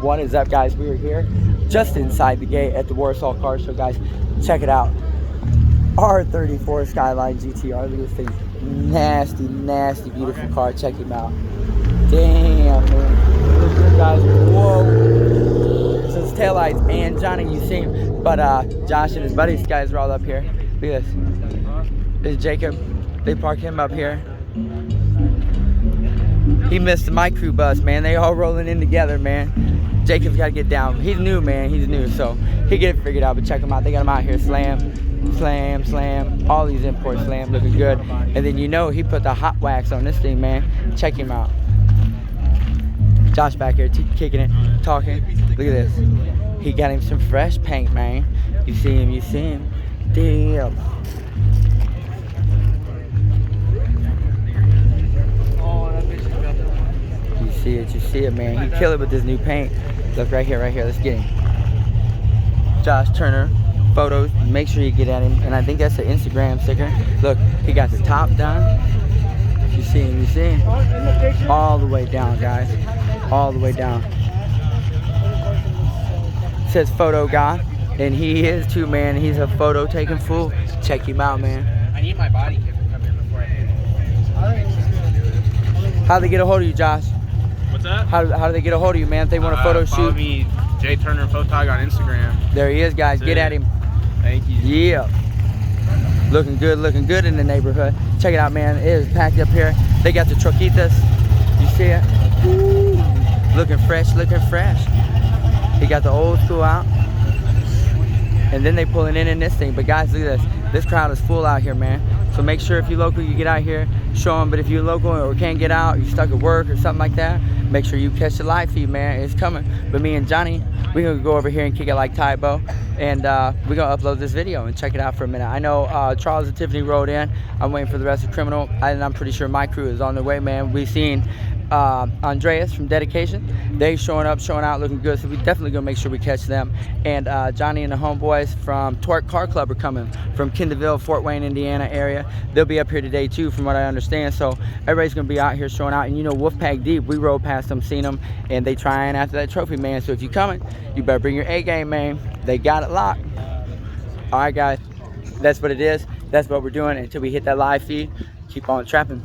What is up, guys? We are here just inside the gate at the Warsaw Car Show, guys. Check it out. R34 Skyline GTR. Look at this thing. Nasty, nasty, beautiful car. Check him out. Damn, man. Look good, guys. Whoa. So it's taillights and Johnny, you see him. But Josh and his buddies, guys, are all up here. Look at this. This is Jacob. They park him up here. He missed my crew bus, man. They all rolling in together, man. Jacob's got to get down. He's new, man. He's new, so he get it figured out. But check him out. They got him out here. Slam, slam, slam. All these import slam looking good. And then you know he put the hot wax on this thing, man. Check him out. Josh back here kicking it, talking. Look at this. He got him some fresh paint, man. You see him, you see him. Damn. You see it, man. He killed it with this new paint. Look right here, let's get him. Josh Turner, photos, make sure you get at him. And I think that's the Instagram sticker. Look, he got the top done. You see him, all the way down, guys. All the way down. It says photo guy, and he is too, man. He's a photo taking fool. Check him out, man. I need my body kit to come in before I do. How'd they get a hold of you, Josh? What's that? How do they get a hold of you, man? If they want a photo follow shoot? Me, J Turner Photog on Instagram. There he is, guys. Get at him. Thank you. Yeah. Looking good in the neighborhood. Check it out, man. It is packed up here. They got the troquitas. You see it? Ooh. Looking fresh. He got the old school out. And then they pulling in this thing. But guys, look at this. This crowd is full out here, man. So make sure if you're local, you get out here, show them. But if you're local or can't get out, you're stuck at work or something like that, make sure you catch the live feed, man. It's coming. But me and Johnny, we're going to go over here and kick it like Tybo. And we're going to upload this video and check it out for a minute. I know Charles and Tiffany rode in. I'm waiting for the rest of Criminal. And I'm pretty sure my crew is on their way, man. We've seen Andreas from Dedication. They showing out, looking good. So we definitely going to make sure we catch them. And Johnny and the homeboys from Torque Car Club are coming from Kendallville, Fort Wayne, Indiana area. They'll be up here today too, from what I understand. So everybody's going to be out here showing out. And you know, Wolfpack Deep, we rode past them, seen them, and they trying after that trophy, man. So if you're coming, you better bring your A game, man. They got it locked. All right, guys. That's what it is. That's what we're doing until we hit that live feed. Keep on trapping.